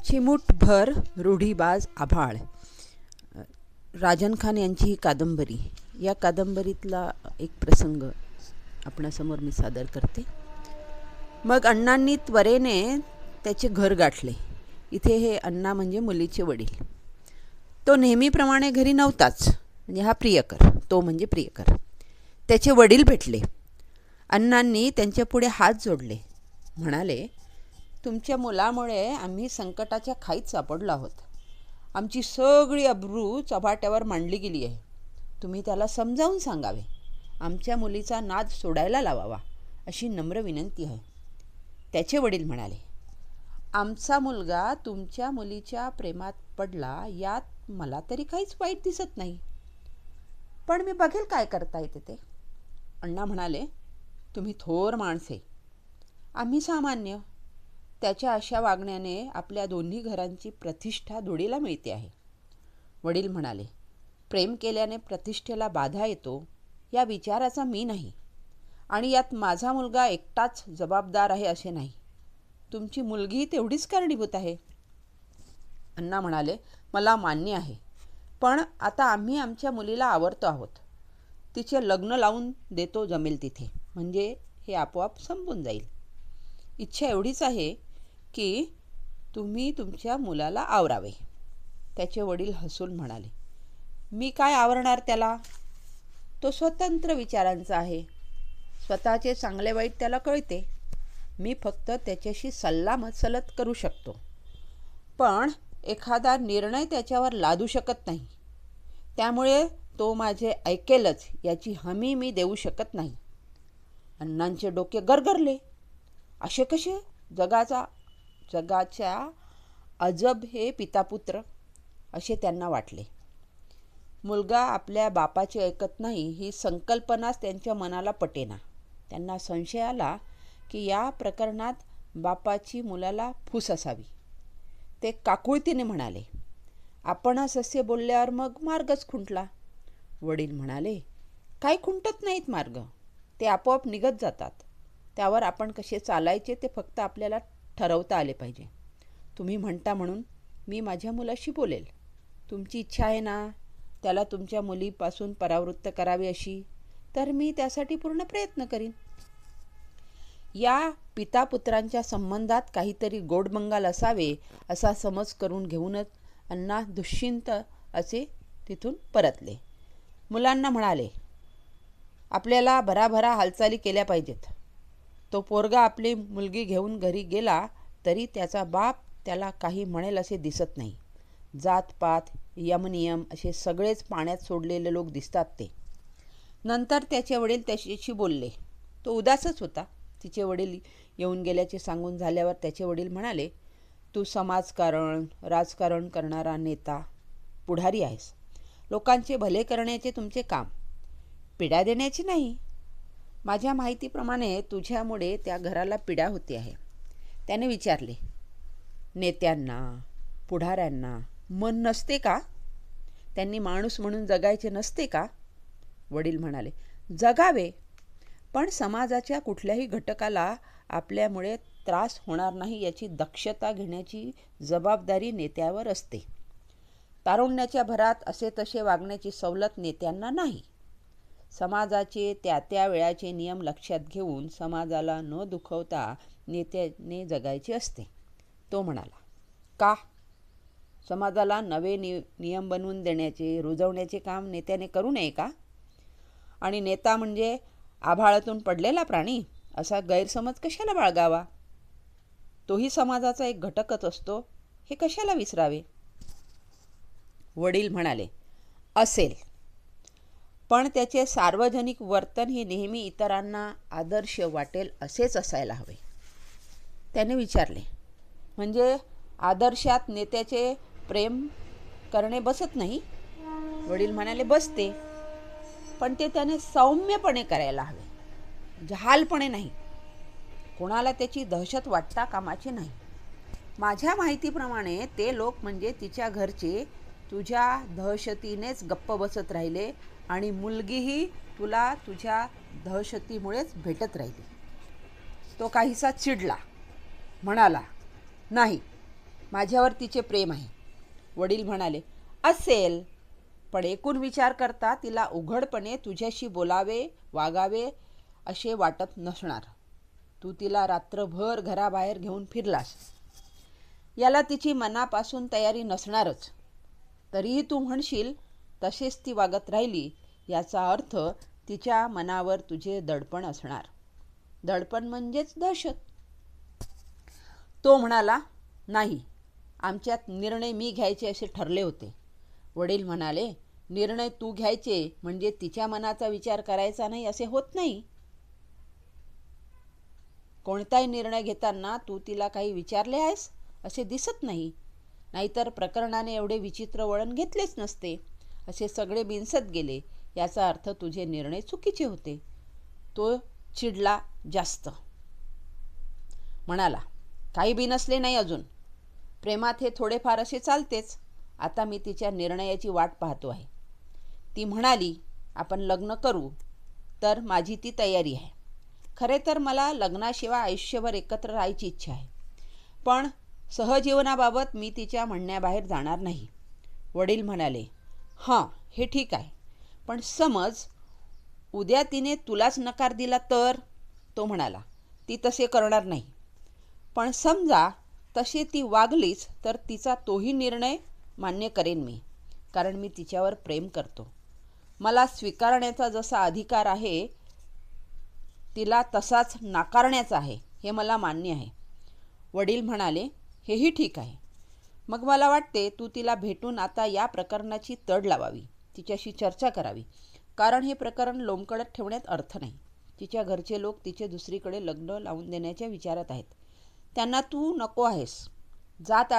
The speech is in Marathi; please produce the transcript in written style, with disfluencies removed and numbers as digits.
चिमूटभर रूढीबाज आभाळ. राजन खान यांची ही कादंबरी. या कादंबरीतला एक प्रसंग आपणासमोर मी सादर करते. मग अण्णांनी त्वरेने त्याचे घर गाठले. इथे हे अण्णा म्हणजे मुलीचे वडील. तो नेहमीप्रमाणे घरी नव्हताच. म्हणजे हा प्रियकर, तो म्हणजे प्रियकर. त्याचे वडील भेटले. अण्णांनी त्यांच्यापुढे हात जोडले. म्हणाले, तुमच्या मुलामुळे आम्ही संकटाच्या खाईत सापडलो आहोत. आमची सगळी अब्रू चव्हाट्यावर मांडली गेली आहे. तुम्ही त्याला समजावून सांगावे. आमच्या मुलीचा नाद सोडायला लावावा अशी नम्र विनंती आहे. त्याचे वडील म्हणाले, आमचा मुलगा तुमच्या मुलीच्या प्रेमात पडला यात मला तरी काहीच वाईट दिसत नाही. पण मी बघेल काय करता येते ते. अण्णा म्हणाले, तुम्ही थोर माणसे, आम्ही सामान्य. त्याच्या अशा वागण्याने आपल्या दोन्ही घरांची प्रतिष्ठा धुळीला मिळते आहे. वडील म्हणाले, प्रेम केल्याने प्रतिष्ठेला बाधा येतो या विचाराचा मी नाही, आणि यात माझा मुलगा एकटाच जबाबदार आहे असे नाही. तुमची मुलगी तेवढीच कारणीभूत आहे. अण्णा म्हणाले, मला मान्य आहे, पण आता आम्ही आमच्या मुलीला आवरतो आहोत. तिचे लग्न लावून देतो जमेल तिथे, म्हणजे हे आपोआप संपून जाईल. इच्छा एवढीच आहे की तुम्ही तुमच्या मुलाला आवरावे. त्याचे वडील हसून म्हणाले, मी काय आवरणार त्याला? तो स्वतंत्र विचारांचा आहे. स्वतःचे चांगले वाईट त्याला कळते. मी फक्त त्याच्याशी सल्लामसलत करू शकतो, पण एखादा निर्णय त्याच्यावर लादू शकत नाही. त्यामुळे तो माझे ऐकेलच याची हमी मी देऊ शकत नाही. अण्णांचे डोके गरगरले. असे कसे? जगाच्या अजब हे पितापुत्र असे त्यांना वाटले. मुलगा आपल्या बापाचे ऐकत नाही ही संकल्पनाच त्यांच्या मनाला पटेना. त्यांना संशय आला की या प्रकरणात बापाची मुलाला फूस असावी. ते काकुळतीने म्हणाले, आपणच असे बोलल्यावर मग मार्गच खुंटला. वडील म्हणाले, काही खुंटत नाहीत मार्ग, ते आपोआप निघत जातात. त्यावर आपण कसे चालायचे ते फक्त आपल्याला ठरवता आले पाहिजे. तुम्ही म्हणता म्हणून मी माझ्या मुलाशी बोलेल. तुमची इच्छा आहे ना त्याला तुमच्या मुलीपासून परावृत्त करावे अशी, तर मी त्यासाठी पूर्ण प्रयत्न करीन. या पितापुत्रांच्या संबंधात काहीतरी गोडबंगाल असावे असा समज करून घेऊनच अण्णा दुश्चिंत असे तिथून परतले. मुलांना म्हणाले, आपल्याला भराभरा हालचाली केल्या पाहिजेत. तो पोरगा आपली मुलगी घेऊन घरी गेला तरी त्याचा बाप त्याला काही म्हणेल असे दिसत नाही. जातपात, यमनियम असे सगळेच पाण्यात सोडलेले लोक दिसतात ते. नंतर त्याचे वडील त्याच्याशी बोलले. तो उदासच होता. तिचे वडील येऊन गेल्याचे सांगून झाल्यावर त्याचे वडील म्हणाले, तू समाजकारण, राजकारण करणारा नेता, पुढारी आहेस. लोकांचे भले करण्याचे तुमचे काम, पीडा देण्याची नाही. माझ्या माहितीप्रमाणे तुझ्यामुळे त्या घराला पीडा होते आहे. त्याने विचारले, नेत्यांना, पुढाऱ्यांना मन नसते का? त्यांनी माणूस म्हणून जगायचे नसते का? वडील म्हणाले, जगावे, पण समाजाच्या कुठल्याही घटकाला आपल्यामुळे त्रास होणार नाही याची दक्षता घेण्याची जबाबदारी नेत्यावर असते. तारुण्याच्या भरात असे तसे वागण्याची सवलत नेत्यांना नाही. समाजाचे त्या त्या वेळाचे नियम लक्षात घेऊन समाजाला न दुखवता नेत्याने जगायचे असते. तो म्हणाला, का? समाजाला नवे नियम बनवून देण्याचे, रुजवण्याचे काम नेत्याने करू नये का? आणि नेता म्हणजे आभाळातून पडलेला प्राणी असा गैरसमज कशाला बाळगावा? तोही समाजाचा एक घटकच असतो, हे कशाला विसरावे? वडील म्हणाले, असेल, पण त्याचे सार्वजनिक वर्तन हे नेहमी इतरांना आदर्श वाटेल असेच असायला हवे. त्याने विचारले, म्हणजे आदर्शात नेत्याचे प्रेम करणे बसत नाही? वडील म्हणाले, बसते, पण ते त्याने सौम्यपणे करायला हवे, जहालपणे नाही. कोणाला त्याची दहशत वाटता कामाची नाही. माझ्या माहितीप्रमाणे ते लोक म्हणजे तिच्या घरचे तुझ्या दहशतीनेच गप्प बसत राहिले आणि मुलगीही तुला तुझ्या दहशतीमुळेच भेटत राहिली. तो काहीसा चिडला, म्हणाला, नाही, माझ्यावर तिचे प्रेम आहे. वडील म्हणाले, असेल, पण एकूण विचार करता तिला उघडपणे तुझ्याशी बोलावे, वागावे असे वाटत नसणार. तू तिला रात्रभर घराबाहेर घेऊन फिरलास. याला तिची मनापासून तयारी नसणारच. तरीही तू म्हणशील तसेच ती वागत राहिली, याचा अर्थ तिच्या मनावर तुझे दडपण असणार. दडपण म्हणजेच दहशत. तो म्हणाला, नाही, आमच्यात निर्णय मी घ्यायचे असे ठरले होते. वडील म्हणाले, निर्णय तू घ्यायचे म्हणजे तिच्या मनाचा विचार करायचा नाही असे होत नाही. कोणताही निर्णय घेताना तू तिला काही विचारले आहेस असे दिसत नाही. नाहीतर प्रकरणाने एवढे विचित्र वळण घेतलेच नसते. असे सगळे बिनसत गेले, याचा अर्थ तुझे निर्णय चुकीचे होते. तो चिडला जास्त. म्हणाला, काही बिनसले नाही अजून. प्रेमात हे थोडेफार असे चालतेच. आता मी तिच्या निर्णयाची वाट पाहतो आहे. ती म्हणाली आपण लग्न करू तर माझी ती तयारी आहे. खरे तर मला लग्नाशिवाय आयुष्यभर एकत्र राहायची इच्छा आहे. पण सहजीवनाबाबत मी तिच्या म्हणण्याबाहेर जाणार नाही. वडील म्हणाले, हां, हे ठीक आहे. पण समज उद्या तिने तुलाच नकार दिला तर? तो म्हणाला, ती तसे करणार नाही. पण समजा तशी ती वागलीच तर तिचा तोही निर्णय मान्य करेन मी, कारण मी तिच्यावर प्रेम करतो. मला स्वीकारण्याचा जसा अधिकार आहे तिला तसाच नाकारण्याचा आहे, हे मला मान्य आहे. वडील म्हणाले, हेही ठीक आहे. मग मला वाटते तू तिला भेटून आता या प्रकरणाची तड लावावी, तिच्याशी चर्चा करावी. कारण हे प्रकरण लोंबकळत ठेवण्यात अर्थ नाही. तिच्या घरचे लोक तिचे दुसरीकडे लग्न लावून देण्याच्या विचारात आहेत. त्यांना तू नको आहेस. जात